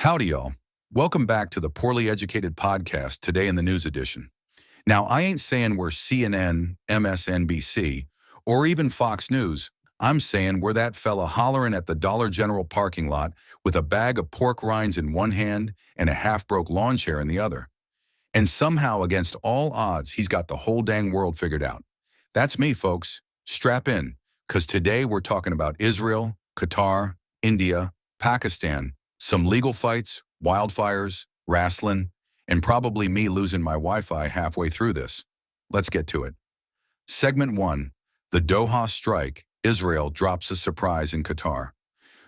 Howdy, y'all. Welcome back to the Poorly Educated Podcast, today in the news edition. Now, I ain't saying we're CNN, MSNBC, or even Fox News. I'm saying we're that fella hollering at the Dollar General parking lot with a bag of pork rinds in one hand and a half-broke lawn chair in the other. And somehow, against all odds, he's got the whole dang world figured out. That's me, folks. Strap in, because today we're talking about Israel, Qatar, India, Pakistan, some legal fights, wildfires, wrestling, and probably me losing my Wi-Fi halfway through this. Let's get to it. Segment 1. The Doha strike. Israel drops a surprise in Qatar.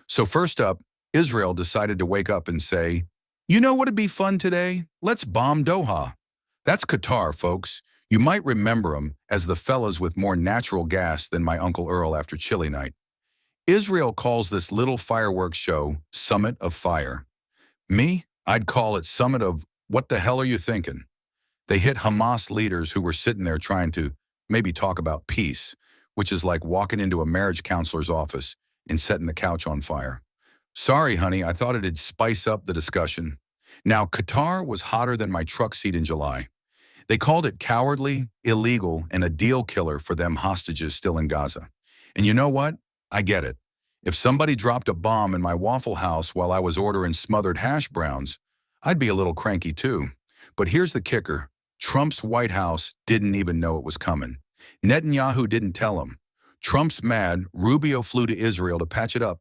So first up, Israel decided to wake up and say, you know what'd be fun today? Let's bomb Doha. That's Qatar, folks. You might remember them as the fellas with more natural gas than my Uncle Earl after chili night. Israel calls this little fireworks show Summit of Fire. Me, I'd call it Summit of What the hell are you thinking? They hit Hamas leaders who were sitting there trying to maybe talk about peace, which is like walking into a marriage counselor's office and setting the couch on fire. Sorry, honey, I thought it'd spice up the discussion. Now, Qatar was hotter than my truck seat in July. They called it cowardly, illegal, and a deal killer for them hostages still in Gaza. And you know what? I get it. If somebody dropped a bomb in my Waffle House while I was ordering smothered hash browns, I'd be a little cranky too. But here's the kicker. Trump's White House didn't even know it was coming. Netanyahu didn't tell him. Trump's mad, Rubio flew to Israel to patch it up.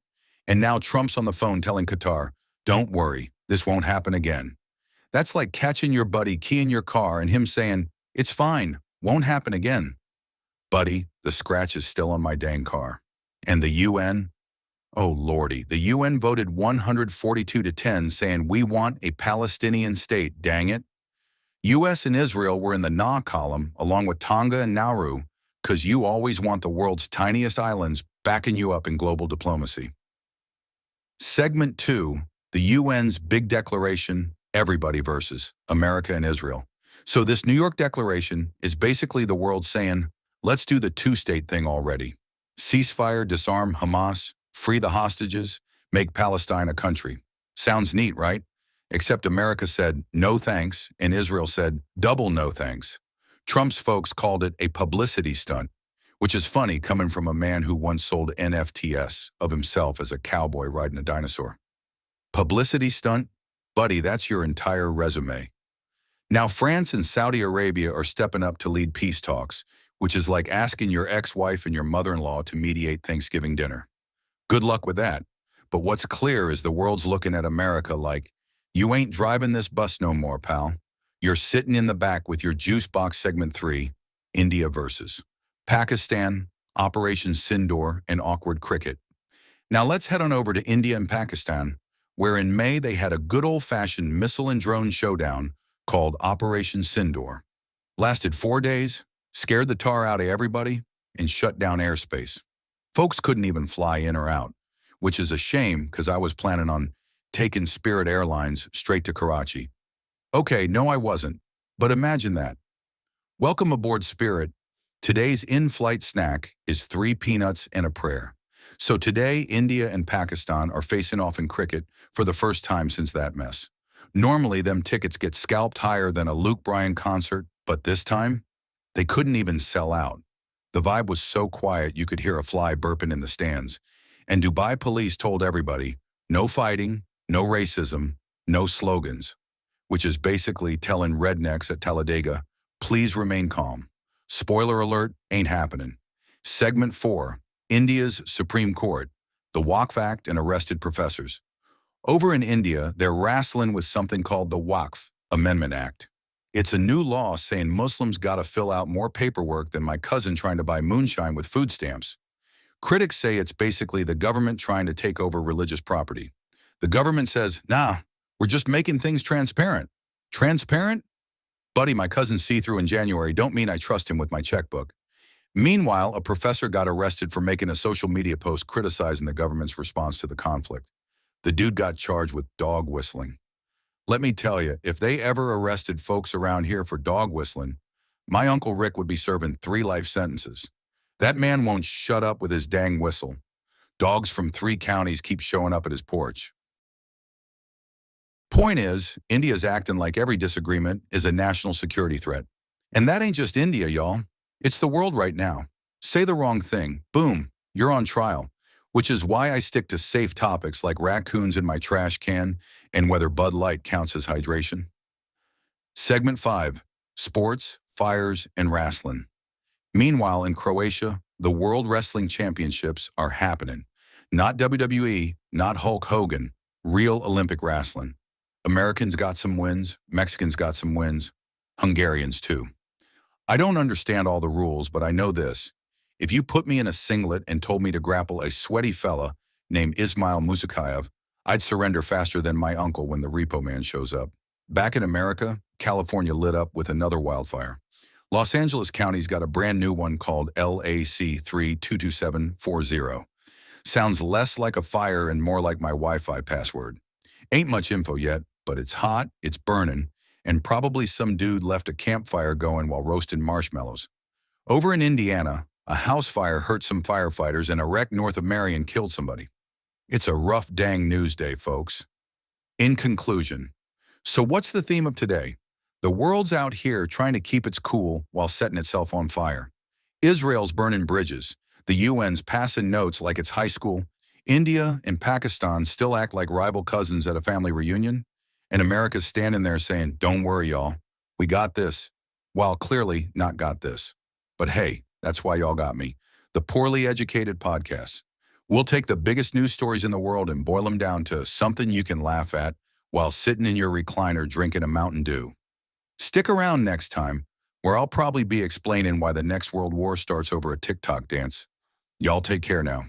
And now Trump's on the phone telling Qatar, don't worry, this won't happen again. That's like catching your buddy keying your car and him saying, it's fine, won't happen again. Buddy, the scratch is still on my dang car. And the UN? Oh lordy, the UN voted 142 to 10 saying we want a Palestinian state, dang it. US and Israel were in the nah column along with Tonga and Nauru because you always want the world's tiniest islands backing you up in global diplomacy. Segment 2, the UN's big declaration, everybody versus America and Israel. So this New York Declaration is basically the world saying, let's do the two-state thing already. Ceasefire, disarm Hamas, free the hostages, make Palestine a country. Sounds neat, right? Except America said, no thanks, and Israel said, double no thanks. Trump's folks called it a publicity stunt, which is funny coming from a man who once sold NFTs of himself as a cowboy riding a dinosaur. Publicity stunt? Buddy, that's your entire resume. Now France and Saudi Arabia are stepping up to lead peace talks, which is like asking your ex-wife and your mother-in-law to mediate Thanksgiving dinner. Good luck with that. But what's clear is the world's looking at America like, you ain't driving this bus no more, pal. You're sitting in the back with your juice box segment 3, India versus Pakistan, Operation Sindoor, and awkward cricket. Now let's head on over to India and Pakistan, where in May they had a good old-fashioned missile and drone showdown called Operation Sindoor. Lasted 4 days, scared the tar out of everybody, and shut down airspace. Folks couldn't even fly in or out, which is a shame because I was planning on taking Spirit Airlines straight to Karachi. Okay, no I wasn't, but imagine that. Welcome aboard Spirit. Today's in-flight snack is 3 peanuts and a prayer. So today, India and Pakistan are facing off in cricket for the first time since that mess. Normally, them tickets get scalped higher than a Luke Bryan concert, but this time, they couldn't even sell out. The vibe was so quiet you could hear a fly burping in the stands. And Dubai police told everybody, no fighting, no racism, no slogans, which is basically telling rednecks at Talladega, please remain calm. Spoiler alert, ain't happening. Segment 4, India's Supreme Court, the Waqf Act and arrested professors. Over in India, they're wrestling with something called the Waqf Amendment Act. It's a new law saying Muslims gotta fill out more paperwork than my cousin trying to buy moonshine with food stamps. Critics say it's basically the government trying to take over religious property. The government says, nah, we're just making things transparent. Transparent? Buddy, my cousin's see-through in January don't mean I trust him with my checkbook. Meanwhile, a professor got arrested for making a social media post criticizing the government's response to the conflict. The dude got charged with dog whistling. Let me tell you, if they ever arrested folks around here for dog whistling, my Uncle Rick would be serving 3 life sentences. That man won't shut up with his dang whistle. Dogs from 3 counties keep showing up at his porch. Point is, India's acting like every disagreement is a national security threat. And that ain't just India, y'all. It's the world right now. Say the wrong thing, boom, you're on trial. Which is why I stick to safe topics like raccoons in my trash can and whether Bud Light counts as hydration. Segment 5. Sports, Fires, and Wrestling. Meanwhile, in Croatia, the World Wrestling Championships are happening. Not WWE, not Hulk Hogan, real Olympic wrestling. Americans got some wins, Mexicans got some wins, Hungarians too. I don't understand all the rules, but I know this. If you put me in a singlet and told me to grapple a sweaty fella named Ismail Musakayev, I'd surrender faster than my uncle when the repo man shows up. Back in America, California lit up with another wildfire. Los Angeles County's got a brand new one called LAC 322740. Sounds less like a fire and more like my Wi-Fi password. Ain't much info yet, but it's hot, it's burning, and probably some dude left a campfire going while roasting marshmallows. Over in Indiana, a house fire hurt some firefighters and a wreck north of Marion killed somebody. It's a rough dang news day, folks. In conclusion, so what's the theme of today? The world's out here trying to keep its cool while setting itself on fire. Israel's burning bridges. The UN's passing notes like it's high school. India and Pakistan still act like rival cousins at a family reunion. And America's standing there saying, don't worry, y'all. We got this. While clearly not got this. But hey, that's why y'all got me. The Poorly Educated Podcast. We'll take the biggest news stories in the world and boil them down to something you can laugh at while sitting in your recliner drinking a Mountain Dew. Stick around next time, where I'll probably be explaining why the next World War starts over a TikTok dance. Y'all take care now.